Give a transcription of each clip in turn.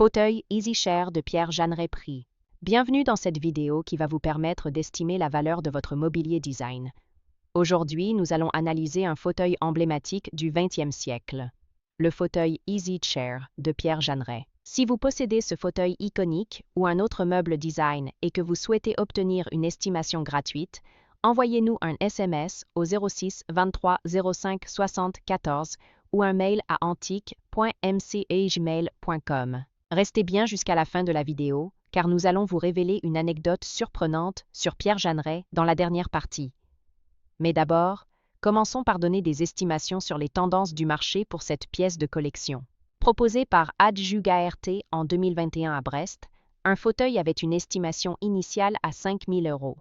Fauteuil EasyChair de Pierre Jeanneret Prix. Bienvenue dans cette vidéo qui va vous permettre d'estimer la valeur de votre mobilier design. Aujourd'hui, nous allons analyser un fauteuil emblématique du XXe siècle. Le fauteuil EasyChair de Pierre Jeanneret. Si vous possédez ce fauteuil iconique ou un autre meuble design et que vous souhaitez obtenir une estimation gratuite, envoyez-nous un SMS au 06 23 05 60 14 ou un mail à antique.mc@gmail.com. Restez bien jusqu'à la fin de la vidéo, car nous allons vous révéler une anecdote surprenante sur Pierre Jeanneret dans la dernière partie. Mais d'abord, commençons par donner des estimations sur les tendances du marché pour cette pièce de collection. Proposé par Adjugart en 2021 à Brest, un fauteuil avait une estimation initiale à 5 000 €.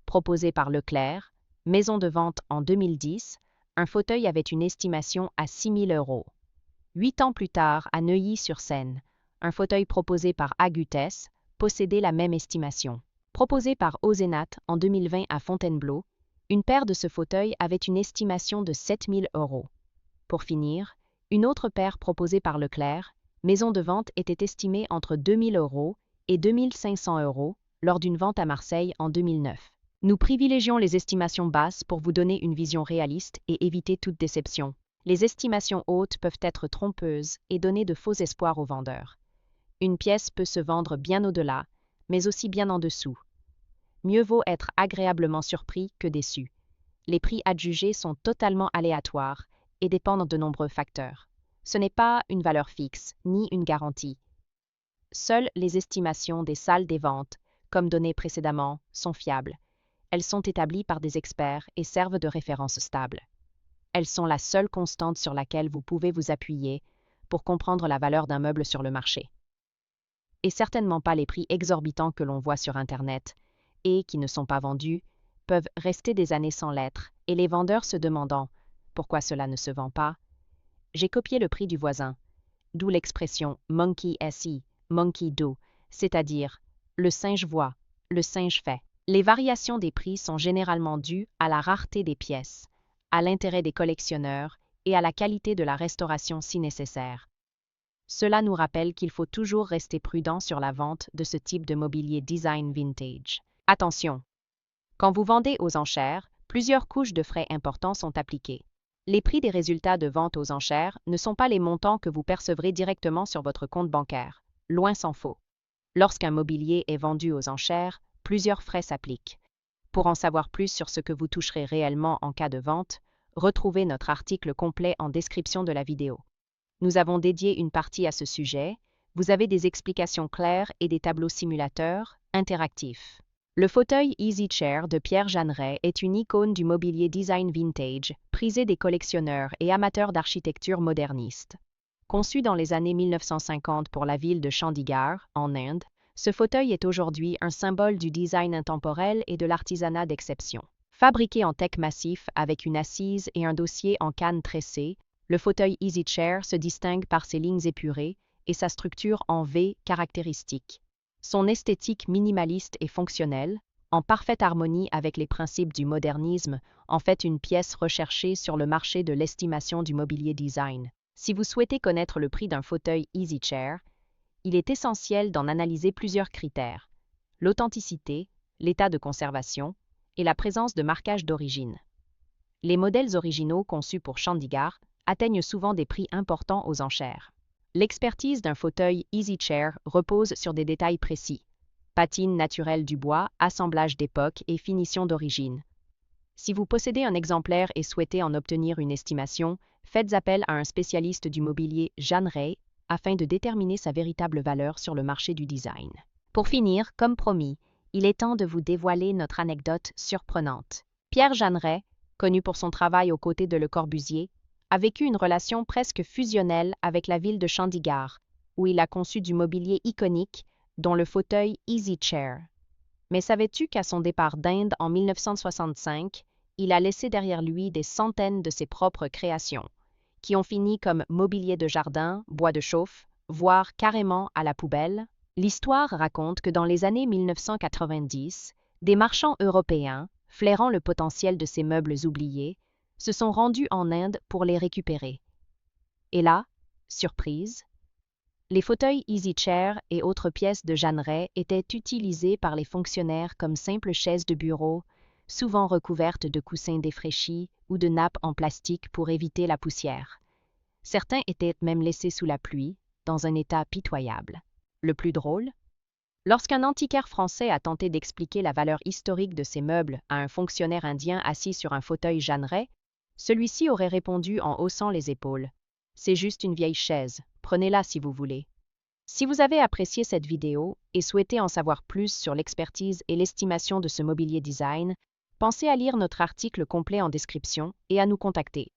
Proposé par Leclerc, maison de vente en 2010, un fauteuil avait une estimation à 6 000 €. 8 ans plus tard, à Neuilly-sur-Seine, un fauteuil proposé par Agutes possédait la même estimation. Proposé par Ozenat en 2020 à Fontainebleau, une paire de ce fauteuil avait une estimation de 7 000 €. Pour finir, une autre paire proposée par Leclerc, maison de vente, était estimée entre 2 000 € et 2 500 € lors d'une vente à Marseille en 2009. Nous privilégions les estimations basses pour vous donner une vision réaliste et éviter toute déception. Les estimations hautes peuvent être trompeuses et donner de faux espoirs aux vendeurs. Une pièce peut se vendre bien au-delà, mais aussi bien en dessous. Mieux vaut être agréablement surpris que déçu. Les prix adjugés sont totalement aléatoires et dépendent de nombreux facteurs. Ce n'est pas une valeur fixe, ni une garantie. Seules les estimations des salles des ventes, comme données précédemment, sont fiables. Elles sont établies par des experts et servent de référence stable. Elles sont la seule constante sur laquelle vous pouvez vous appuyer pour comprendre la valeur d'un meuble sur le marché. Et certainement pas les prix exorbitants que l'on voit sur Internet et qui ne sont pas vendus, peuvent rester des années sans l'être, et les vendeurs se demandant « pourquoi cela ne se vend pas ?» J'ai copié le prix du voisin, d'où l'expression « monkey see, monkey do », c'est-à-dire « le singe voit, le singe fait ». Les variations des prix sont généralement dues à la rareté des pièces, à l'intérêt des collectionneurs et à la qualité de la restauration si nécessaire. Cela nous rappelle qu'il faut toujours rester prudent sur la vente de ce type de mobilier design vintage. Attention! Quand vous vendez aux enchères, plusieurs couches de frais importants sont appliquées. Les prix des résultats de vente aux enchères ne sont pas les montants que vous percevrez directement sur votre compte bancaire, loin s'en faut. Lorsqu'un mobilier est vendu aux enchères, plusieurs frais s'appliquent. Pour en savoir plus sur ce que vous toucherez réellement en cas de vente, retrouvez notre article complet en description de la vidéo. Nous avons dédié une partie à ce sujet. Vous avez des explications claires et des tableaux simulateurs interactifs. Le fauteuil EasyChair de Pierre Jeanneret est une icône du mobilier design vintage, prisé des collectionneurs et amateurs d'architecture moderniste. Conçu dans les années 1950 pour la ville de Chandigarh, en Inde, ce fauteuil est aujourd'hui un symbole du design intemporel et de l'artisanat d'exception. Fabriqué en teck massif avec une assise et un dossier en canne tressée, le fauteuil EasyChair se distingue par ses lignes épurées et sa structure en V caractéristique. Son esthétique minimaliste et fonctionnelle, en parfaite harmonie avec les principes du modernisme, en fait une pièce recherchée sur le marché de l'estimation du mobilier design. Si vous souhaitez connaître le prix d'un fauteuil EasyChair, il est essentiel d'en analyser plusieurs critères: l'authenticité, l'état de conservation et la présence de marquage d'origine. Les modèles originaux conçus pour Chandigarh atteignent souvent des prix importants aux enchères. L'expertise d'un fauteuil EasyChair repose sur des détails précis: patine naturelle du bois, assemblage d'époque et finition d'origine. Si vous possédez un exemplaire et souhaitez en obtenir une estimation, faites appel à un spécialiste du mobilier Jeanneret afin de déterminer sa véritable valeur sur le marché du design. Pour finir, comme promis, il est temps de vous dévoiler notre anecdote surprenante. Pierre Jeanneret, connu pour son travail aux côtés de Le Corbusier, a vécu une relation presque fusionnelle avec la ville de Chandigarh, où il a conçu du mobilier iconique, dont le fauteuil EasyChair. Mais savais-tu qu'à son départ d'Inde en 1965, il a laissé derrière lui des centaines de ses propres créations, qui ont fini comme mobilier de jardin, bois de chauffe, voire carrément à la poubelle? L'histoire raconte que dans les années 1990, des marchands européens, flairant le potentiel de ces meubles oubliés, se sont rendus en Inde pour les récupérer. Et là, surprise, Les fauteuils Easy Chair et autres pièces de Jeanneret étaient utilisés par les fonctionnaires comme simples chaises de bureau, souvent recouvertes de coussins défraîchis ou de nappes en plastique pour éviter la poussière. Certains étaient même laissés sous la pluie, dans un état pitoyable. Le plus drôle? Lorsqu'un antiquaire français a tenté d'expliquer la valeur historique de ces meubles à un fonctionnaire indien assis sur un fauteuil Jeanneret, celui-ci aurait répondu en haussant les épaules. C'est juste une vieille chaise, prenez-la si vous voulez. Si vous avez apprécié cette vidéo et souhaitez en savoir plus sur l'expertise et l'estimation de ce mobilier design, pensez à lire notre article complet en description et à nous contacter.